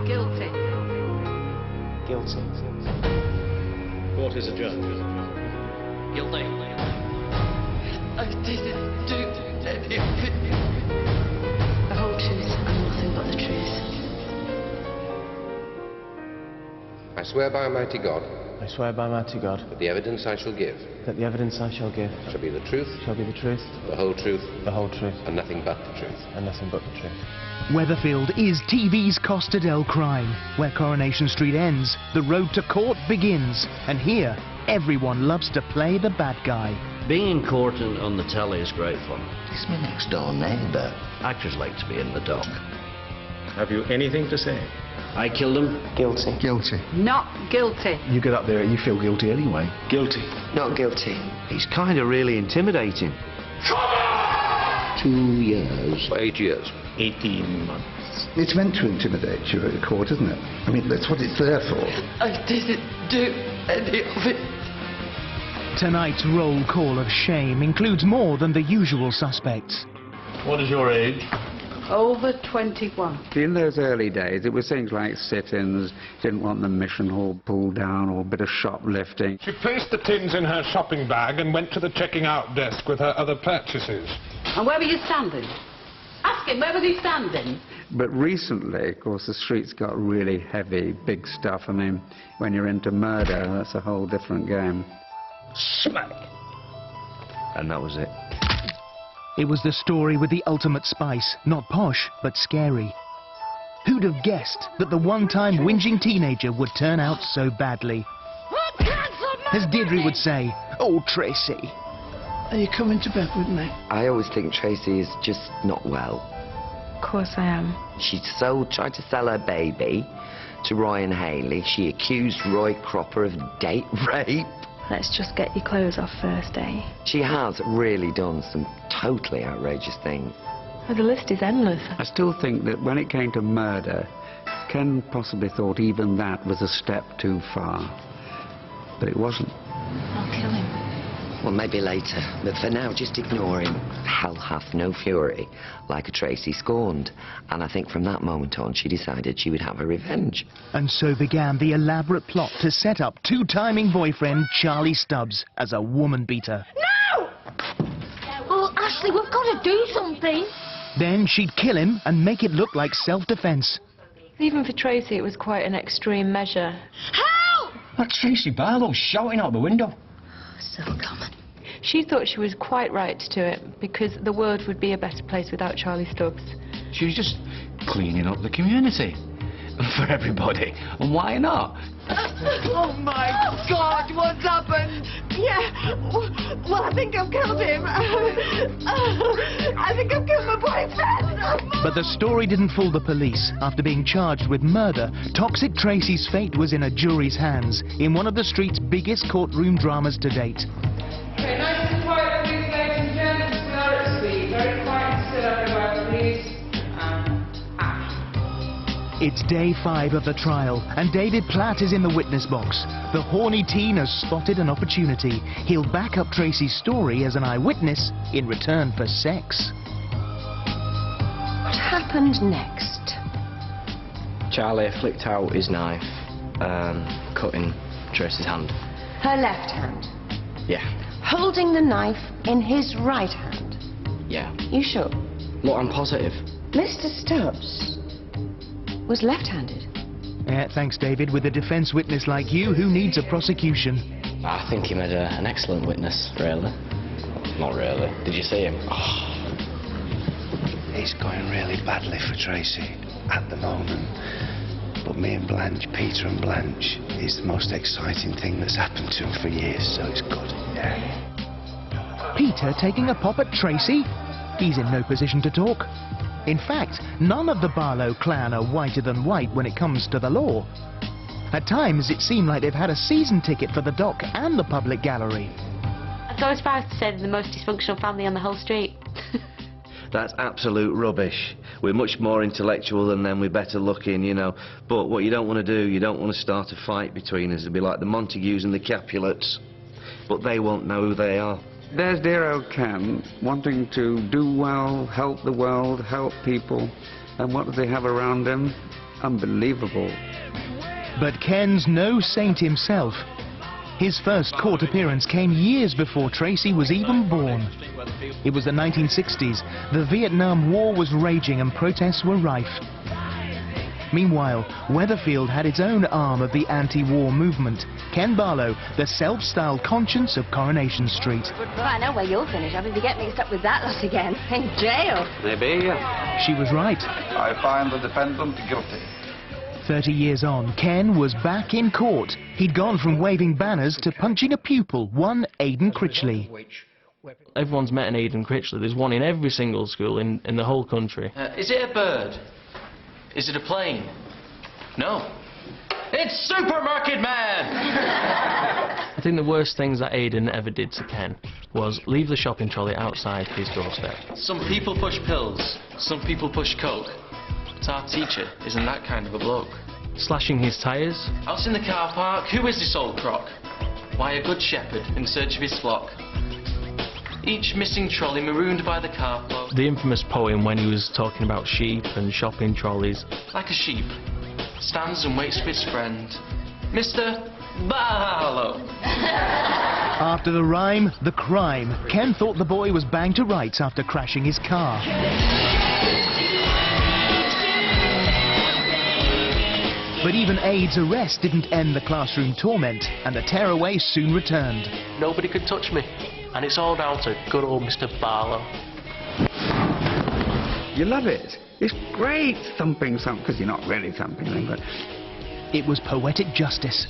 Guilty. Guilty. Court is adjourned. Guilty. I didn't do anything. The whole truth and nothing but the truth. I swear by Almighty God I swear by Almighty God that the evidence I shall give that the evidence I shall give shall be the truth, shall be the truth, the whole truth, and nothing but the truth. and nothing but the truth. Weatherfield is TV's Costa del Crime. Where Coronation Street ends, the road to court begins. And here, everyone loves to play the bad guy. Being in court and on the telly is great fun. It's my next door neighbour. Actors like to be in the dock. Have you anything to say? I killed him. Guilty. Guilty. Not guilty. You get up there and you feel guilty anyway. Guilty. Not guilty. He's kind of really intimidating. 2 years. 8 years. 18 months. It's meant to intimidate you at a court, isn't it? I mean, that's what it's there for. I didn't do any of it. Tonight's roll call of shame includes more than the usual suspects. What is your age? Over 21. In those early days, it was things like sit-ins, didn't want the mission hall pulled down, or a bit of shoplifting. She placed the tins in her shopping bag and went to the checking-out desk with her other purchases. And where were you standing? Ask him, where was he standing? But recently, of course, the streets got really heavy, big stuff. I mean, when you're into murder, that's a whole different game. Smack! And that was it. It was the story with the ultimate spice, not posh, but scary. Who'd have guessed that the one-time whinging teenager would turn out so badly? As Deirdre would say, "Oh, Tracy." Are you coming to bed with me? I always think Tracy is just not well. Of course I am. She tried to sell her baby to Roy and Hayley. She accused Roy Cropper of date rape. Let's just get your clothes off first, eh? She has really done some totally outrageous things. Oh, the list is endless. I still think that when it came to murder, Ken possibly thought even that was a step too far. But it wasn't. I'll kill him. Well, maybe later, but for now, just ignore him. Hell hath no fury, like a Tracy scorned. And I think from that moment on, she decided she would have her revenge. And so began the elaborate plot to set up two-timing boyfriend Charlie Stubbs as a woman beater. No! Oh, Ashley, we've got to do something. Then she'd kill him and make it look like self-defense. Even for Tracy, it was quite an extreme measure. Help! That Tracy Barlow's shouting out the window. So common. She thought she was quite right to do it, because the world would be a better place without Charlie Stubbs. She was just cleaning up the community. For everybody. And why not? Oh my God, what's happened? Yeah, well, I think I've killed him. I think I've killed my boyfriend. But the story didn't fool the police. After being charged with murder, Toxic Tracy's fate was in a jury's hands in one of the street's biggest courtroom dramas to date. Okay, nice and quiet, please, ladies and gents. We are at speed. Very quiet and still everywhere, please. It's day 5 of the trial, and David Platt is in the witness box. The horny teen has spotted an opportunity. He'll back up Tracy's story as an eyewitness in return for sex. What happened next? Charlie flicked out his knife, cutting Tracy's hand. Her left hand. Yeah. Holding the knife in his right hand. Yeah. You sure? Look, I'm positive. Mr. Stubbs was left-handed. Yeah, thanks, David. With a defense witness like you, who needs a prosecution? I think he made an excellent witness, really. Not really. Did you see him? Oh. It's going really badly for Tracy at the moment. But me and Blanche, Peter and Blanche, is the most exciting thing that's happened to him for years, so it's good. Yeah. Peter taking a pop at Tracy? He's in no position to talk. In fact, none of the Barlow clan are whiter than white when it comes to the law. At times, it seemed like they've had a season ticket for the dock and the public gallery. I'd go as far as to say they're the most dysfunctional family on the whole street. That's absolute rubbish. We're much more intellectual than them, we're better looking, you know. But what you don't want to do, you don't want to start a fight between us. It'd be like the Montagues and the Capulets. But they won't know who they are. There's dear old Ken, wanting to do well, help the world, help people. And what does he have around him? unbelievable. But Ken's no saint himself. His first court appearance came years before Tracy was even born. It was the 1960s. The Vietnam War was raging and protests were rife. Meanwhile, Weatherfield had its own arm of the anti-war movement. Ken Barlow, the self-styled conscience of Coronation Street. Well, I know where you'll finish up if you get mixed up with that lot again. In jail. Maybe, She was right. I find the defendant guilty. 30 years on, Ken was back in court. He'd gone from waving banners to punching a pupil, one Aidan Critchley. Everyone's met an Aidan Critchley. There's one in every single school in the whole country. Is it a bird? Is it a plane? No. It's Supermarket Man! I think the worst things that Aidan ever did to Ken was leave the shopping trolley outside his doorstep. Some people push pills, some people push coke. But our teacher isn't that kind of a bloke. Slashing his tyres. Out in the car park, who is this old croc? Why, a good shepherd in search of his flock. Each missing trolley marooned by the car park. The infamous poem when he was talking about sheep and shopping trolleys. Like a sheep, stands and waits for his friend, Mr. Barlow. After the rhyme, the crime. Ken thought the boy was banged to rights after crashing his car. But even Aid's arrest didn't end the classroom torment, and the tearaway soon returned. Nobody could touch me, and it's all down to good old Mr. Barlow. You love it. It's great thumping something, because you're not really thumping them, but... It was poetic justice.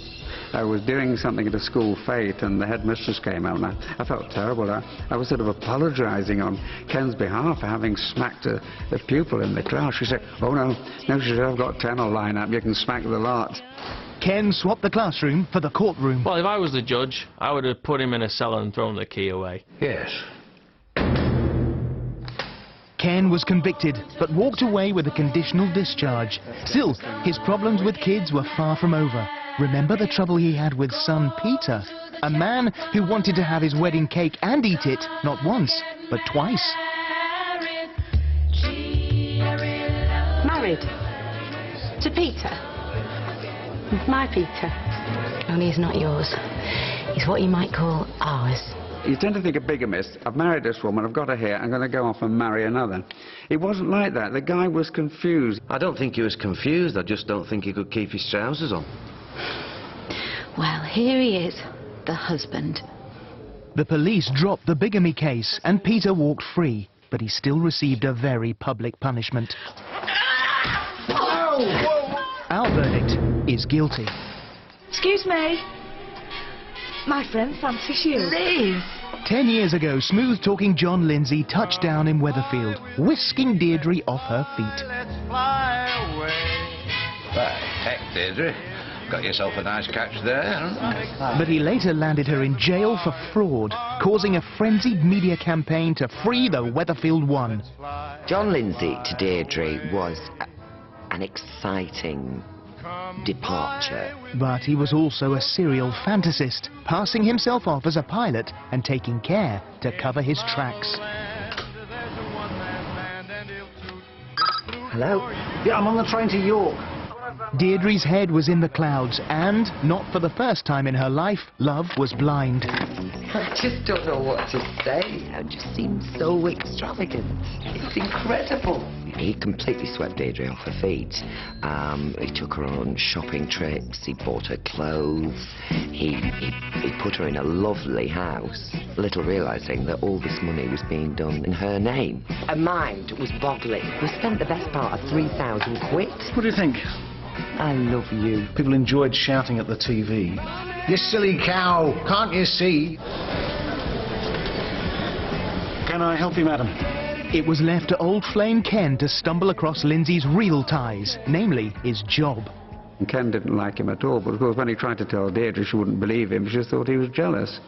I was doing something at a school fete and the headmistress came out and I felt terrible. I was sort of apologising on Ken's behalf for having smacked a pupil in the class. She said, oh no, she said, I've got 10 will line up, you can smack the lot. Ken swapped the classroom for the courtroom. Well, if I was the judge, I would have put him in a cell and thrown the key away. Yes. Ken was convicted, but walked away with a conditional discharge. Still, his problems with kids were far from over. Remember the trouble he had with son Peter? A man who wanted to have his wedding cake and eat it, not once, but twice. Married to Peter. My Peter. Only he's not yours. He's what you might call ours. You tend to think of bigamists. I've married this woman, I've got her here, I'm going to go off and marry another. It wasn't like that. The guy was confused. I don't think he was confused, I just don't think he could keep his trousers on. Well, here he is, the husband. The police dropped the bigamy case and Peter walked free, but he still received a very public punishment. Our verdict is guilty. Excuse me. My friend fancies you. Liz! 10 years ago, smooth-talking John Lindsay touched down in Weatherfield, whisking Deirdre off her feet. The heck, Deirdre. Got yourself a nice catch there, haven't you? But he later landed her in jail for fraud, causing a frenzied media campaign to free the Weatherfield One. John Lindsay to Deirdre was an exciting departure. But he was also a serial fantasist, passing himself off as a pilot and taking care to cover his tracks. Hello? Yeah, I'm on the train to York. Deirdre's head was in the clouds, and, not for the first time in her life, love was blind. I just don't know what to say. It just seems so extravagant. It's incredible. He completely swept Deirdre off her feet. He took her on shopping trips, he bought her clothes, he put her in a lovely house, little realising that all this money was being done in her name. Her mind was boggling. We spent the best part of 3,000 quid. What do you think? I love you. People enjoyed shouting at the TV. You silly cow, can't you see? Can I help you, madam? It was left to old flame Ken to stumble across Lindsay's real ties, namely his job. And Ken didn't like him at all, but of course when he tried to tell Deirdre she wouldn't believe him, she thought he was jealous.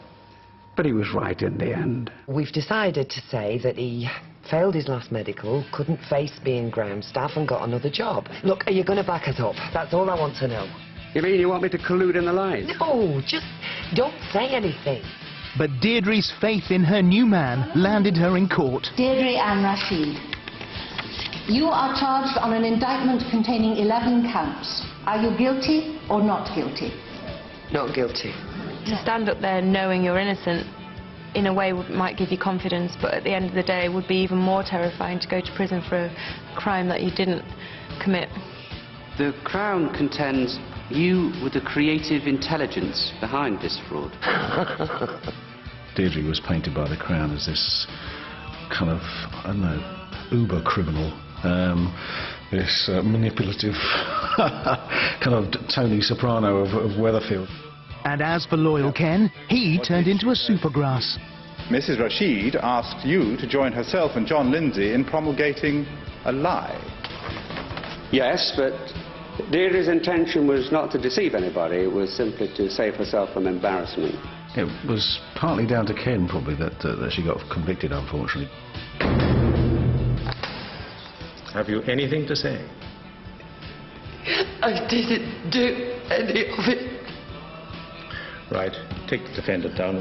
But he was right in the end. We've decided to say that he failed his last medical, couldn't face being ground staff and got another job. Look, are you going to back us up? That's all I want to know. You mean you want me to collude in the lies? No, just don't say anything. But Deirdre's faith in her new man landed her in court. Deirdre and Rashid. You are charged on an indictment containing 11 counts. Are you guilty or not guilty? Not guilty. To stand up there knowing you're innocent, in a way might give you confidence, but at the end of the day would be even more terrifying to go to prison for a crime that you didn't commit. The Crown contends you were the creative intelligence behind this fraud. Deirdre was painted by the Crown as this kind of, I don't know, uber criminal, this manipulative kind of Tony Soprano of Weatherfield. And as for loyal Ken, he turned into a supergrass. Mrs. Rashid asked you to join herself and John Lindsay in promulgating a lie. Yes, but Deirdre's intention was not to deceive anybody. It was simply to save herself from embarrassment. It was partly down to Ken, probably, that she got convicted, unfortunately. Have you anything to say? I didn't do any of it. Right. Take the defendant down.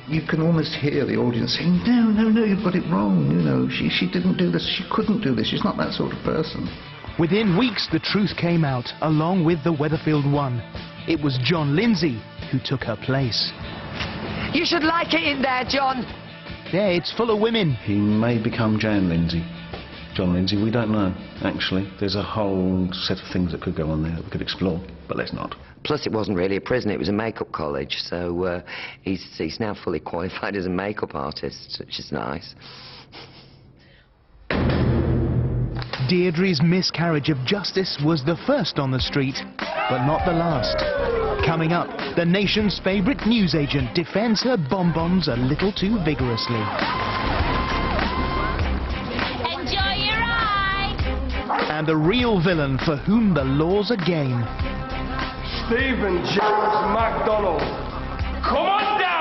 You can almost hear the audience saying, no, no, no, you've got it wrong. You know, she didn't do this, she couldn't do this, she's not that sort of person. Within weeks, the truth came out, along with the Weatherfield one. It was John Lindsay who took her place. You should like it in there, John. Yeah, it's full of women. He may become Jan Lindsay. John Lindsay, we don't know, actually. There's a whole set of things that could go on there that we could explore, but let's not. Plus, it wasn't really a prison, it was a makeup college, so he's now fully qualified as a makeup artist, which is nice. Deirdre's miscarriage of justice was the first on the street, but not the last. Coming up, the nation's favourite newsagent defends her bonbons a little too vigorously. Enjoy your ride! And the real villain for whom the law's a game. Stephen James MacDonald, come on down!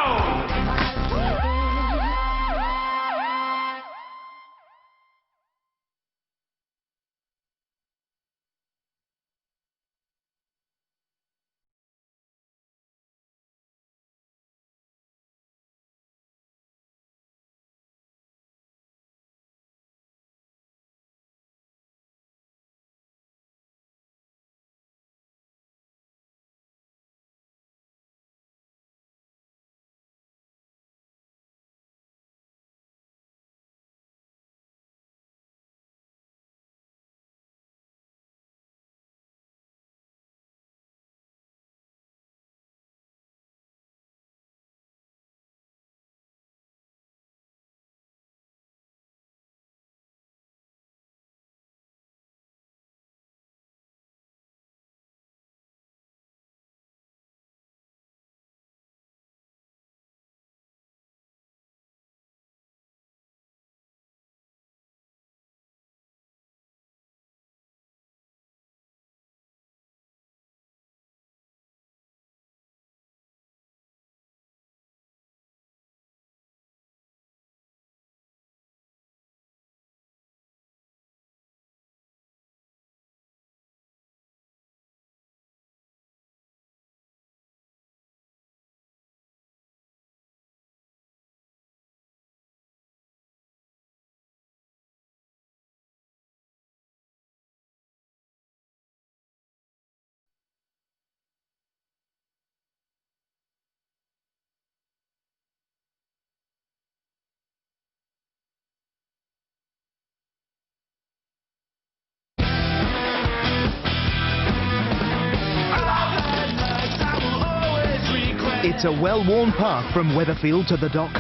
It's a well-worn path from Weatherfield to the dock.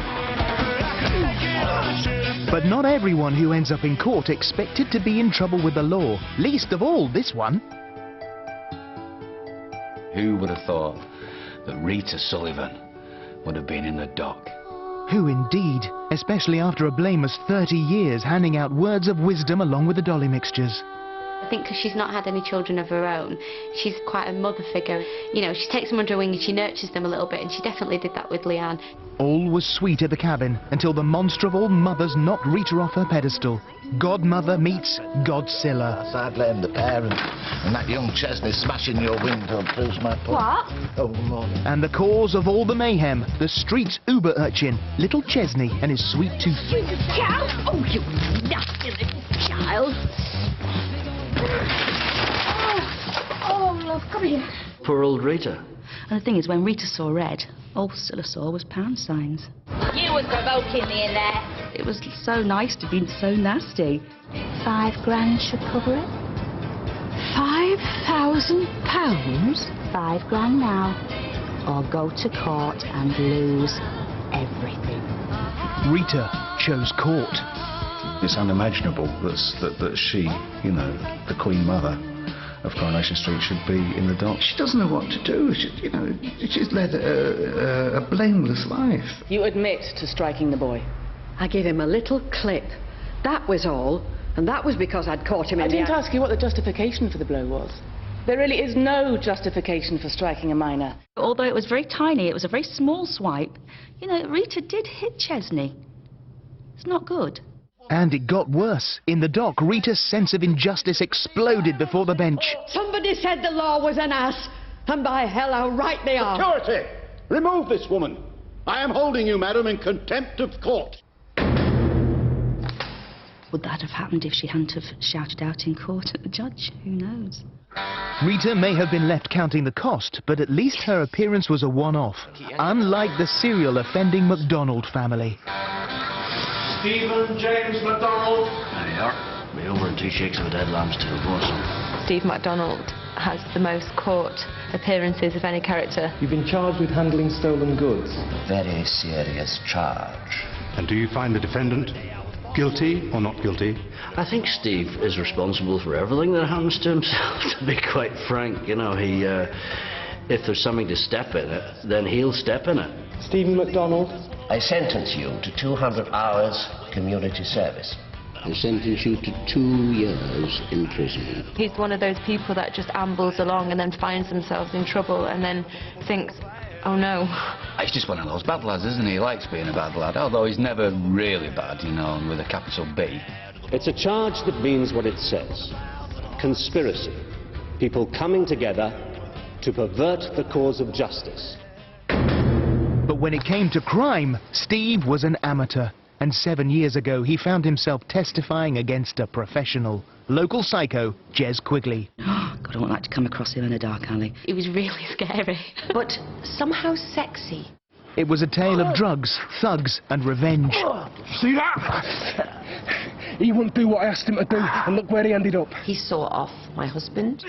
But not everyone who ends up in court expected to be in trouble with the law, least of all this one. Who would have thought that Rita Sullivan would have been in the dock? Who indeed, especially after a blameless 30 years handing out words of wisdom along with the dolly mixtures. I think because she's not had any children of her own, she's quite a mother figure. You know, she takes them under her wing and she nurtures them a little bit, and she definitely did that with Leanne. All was sweet at the cabin until the monster of all mothers knocked Rita off her pedestal. Godmother meets Godzilla. I'd blame the parent, and that young Chesney smashing your window proves my point. What? Oh, morning. And the cause of all the mayhem, the street's uber urchin, little Chesney and his sweet tooth. You cow! Oh, you nasty little Miles. Oh, love, come here. Poor old Rita. And the thing is, when Rita saw red, all Priscilla saw was pound signs. You was provoking me in there. It was so nice to be so nasty. £5,000 should cover it. £5,000? £5,000 now, or go to court and lose everything. Rita chose court. It's unimaginable that she, you know, the Queen Mother of Coronation Street, should be in the dock. She doesn't know what to do. She's led a blameless life. You admit to striking the boy. I gave him a little clip. That was all. And that was because I'd caught him in the act. I didn't ask you what the justification for the blow was. There really is no justification for striking a minor. Although it was very tiny, it was a very small swipe. You know, Rita did hit Chesney. It's not good. And it got worse. In the dock, Rita's sense of injustice exploded before the bench. Somebody said the law was an ass. And by hell, how right they are. Security! Remove this woman. I am holding you, madam, in contempt of court. Would that have happened if she hadn't have shouted out in court at the judge? Who knows? Rita may have been left counting the cost, but at least her appearance was a one-off, unlike the serial offending MacDonald family. Stephen James MacDonald. There you are. Be over in 2 shakes of a dead lamb's tail, bosom. Steve MacDonald has the most court appearances of any character. You've been charged with handling stolen goods. Very serious charge. And do you find the defendant guilty or not guilty? I think Steve is responsible for everything that happens to himself, to be quite frank. You know, if there's something to step in it, then he'll step in it. Stephen MacDonald. I sentence you to 200 hours community service. I sentence you to 2 years in prison. He's one of those people that just ambles along and then finds themselves in trouble and then thinks, oh no. He's just one of those bad lads, isn't he? He likes being a bad lad, although he's never really bad, you know, with a capital B. It's a charge that means what it says. Conspiracy. People coming together to pervert the cause of justice. But when it came to crime, Steve was an amateur. And 7 years ago, he found himself testifying against a professional. Local psycho, Jez Quigley. God, I wouldn't like to come across him in a dark alley. It was really scary, but somehow sexy. It was a tale of drugs, thugs, and revenge. See that? He wouldn't do what I asked him to do, and look where he ended up. He saw off my husband,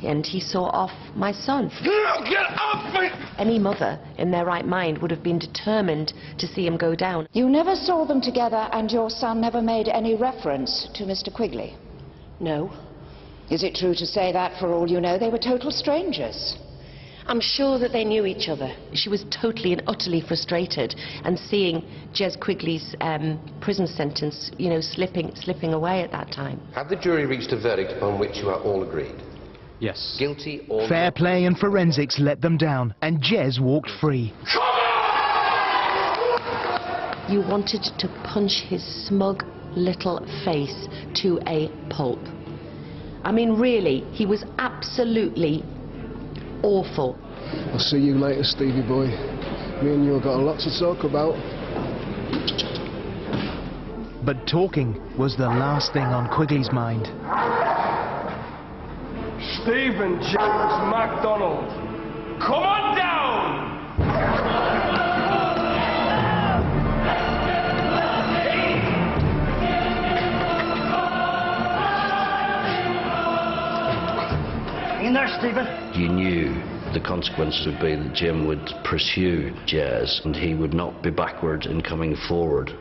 and he saw off my son. Get off me! Any mother in their right mind would have been determined to see him go down. You never saw them together, and your son never made any reference to Mr. Quigley? No. Is it true to say that, for all you know, they were total strangers? I'm sure that they knew each other. She was totally and utterly frustrated, and seeing Jez Quigley's prison sentence, you know, slipping away at that time. Have the jury reached a verdict upon which you are all agreed? Yes. Guilty or Fair not? play and forensics let them down, and Jez walked free. You wanted to punch his smug little face to a pulp. I mean, really, he was absolutely awful. I'll see you later, Stevie boy. Me and you have got a lot to talk about. But talking was the last thing on Quigley's mind. Stephen James MacDonald, come on down! In there, Stephen. You knew the consequences would be that Jim would pursue Jez, and he would not be backward in coming forward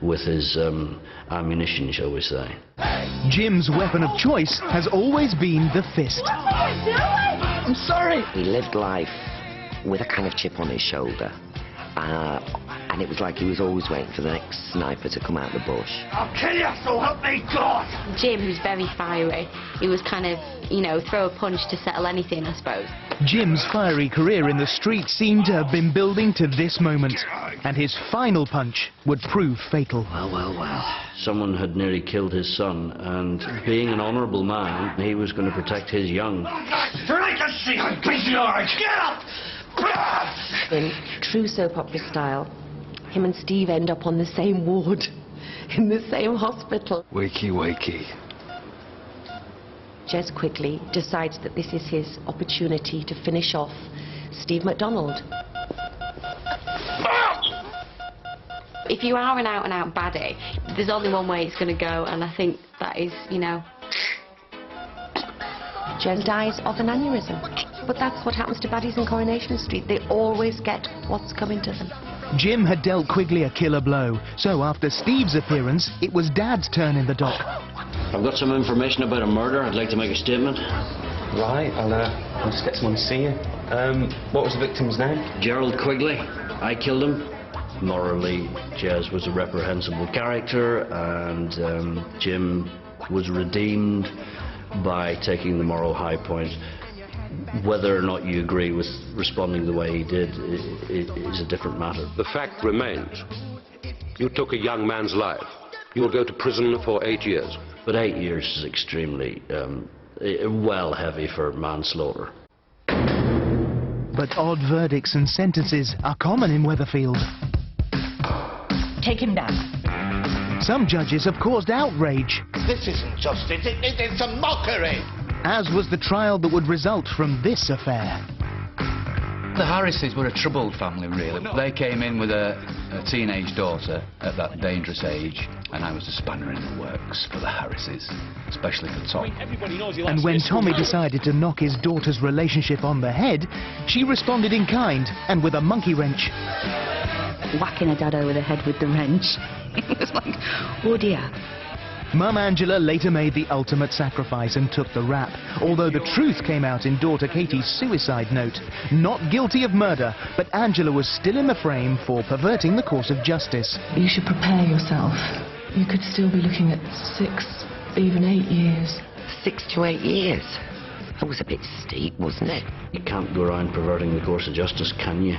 with his ammunition, shall we say. Jim's weapon of choice has always been the fist. I'm sorry. He lived life with a kind of chip on his shoulder. And it was like he was always waiting for the next sniper to come out of the bush. I'll kill you, so help me God! Jim was very fiery. He was kind of, you know, throw a punch to settle anything, I suppose. Jim's fiery career in the street seemed to have been building to this moment, and his final punch would prove fatal. Well. Someone had nearly killed his son, and being an honourable man, he was going to protect his young. Get up! In true soap opera style, him and Steve end up on the same ward. in the same hospital. Wakey, wakey. Jez quickly decides that this is his opportunity to finish off Steve MacDonald. If you are an out-and-out baddie, there's only one way it's going to go, and I think that is, you know... Jez dies of an aneurysm. But that's what happens to baddies in Coronation Street. They always get what's coming to them. Jim had dealt Quigley a killer blow, so after Steve's appearance, it was Dad's turn in the dock. I've got some information about a murder. I'd like to make a statement. Right, I'll just get someone to see you. What was the victim's name? Gerald Quigley. I killed him. Morally, Jez was a reprehensible character, and Jim was redeemed by taking the moral high point. Whether or not you agree with responding the way he did is a different matter. The fact remains, you took a young man's life. You will go to prison for 8 years. But 8 years is extremely, well heavy for manslaughter. But odd verdicts and sentences are common in Weatherfield. Take him down. Some judges have caused outrage. This isn't justice, it's a mockery! As was the trial that would result from this affair. The Harrises were a troubled family, really. They came in with a teenage daughter at that dangerous age, and I was a spanner in the works for the Harrises, especially for Tom. And when Tommy decided to knock his daughter's relationship on the head, she responded in kind and with a monkey wrench. Whacking her dad over the head with the wrench. It was like, oh dear. Mum Angela later made the ultimate sacrifice and took the rap, although the truth came out in daughter Katie's suicide note. Not guilty of murder, but Angela was still in the frame for perverting the course of justice. You should prepare yourself. You could still be looking at 6, even 8 years. 6 to 8 years? That was a bit steep, wasn't it? You can't go around perverting the course of justice, can you?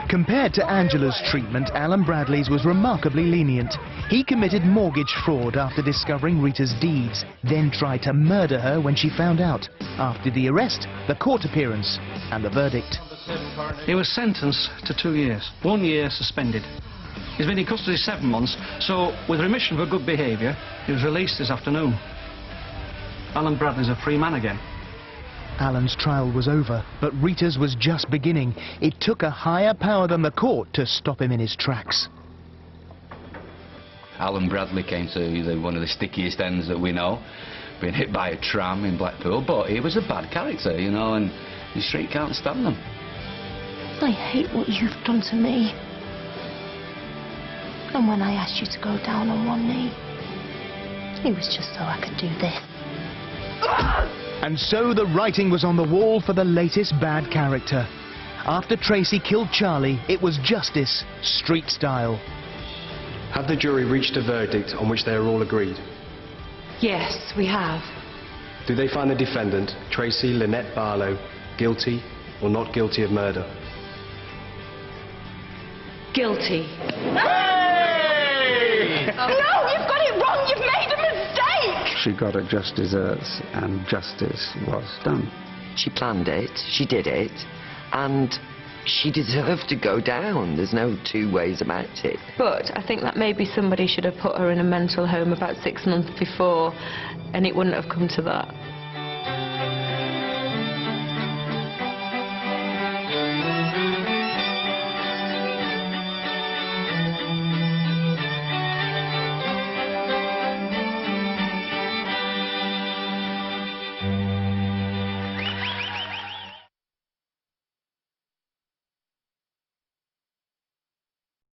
Compared to Angela's treatment, Alan Bradley's was remarkably lenient. He committed mortgage fraud after discovering Rita's deeds, then tried to murder her when she found out. After the arrest, the court appearance, and the verdict. He was sentenced to 2 years, 1 year suspended. He's been in custody 7 months, so with remission for good behaviour, he was released this afternoon. Alan Bradley's a free man again. Alan's trial was over, but Rita's was just beginning. It took a higher power than the court to stop him in his tracks. Alan Bradley came to one of the stickiest ends that we know, being hit by a tram in Blackpool, but he was a bad character, you know, and the street can't stand them. I hate what you've done to me. And when I asked you to go down on one knee, it was just so I could do this. And so the writing was on the wall for the latest bad character. After Tracy killed Charlie, it was justice, street style. Have the jury reached a verdict on which they are all agreed? Yes, we have. Do they find the defendant, Tracy Lynette Barlow, guilty or not guilty of murder? Guilty. Hey! No, you've got it wrong! You've made a mistake! She got her just desserts, and justice was done. She planned it, she did it, and she deserved to go down. There's no two ways about it. But I think that maybe somebody should have put her in a mental home about 6 months before, and it wouldn't have come to that.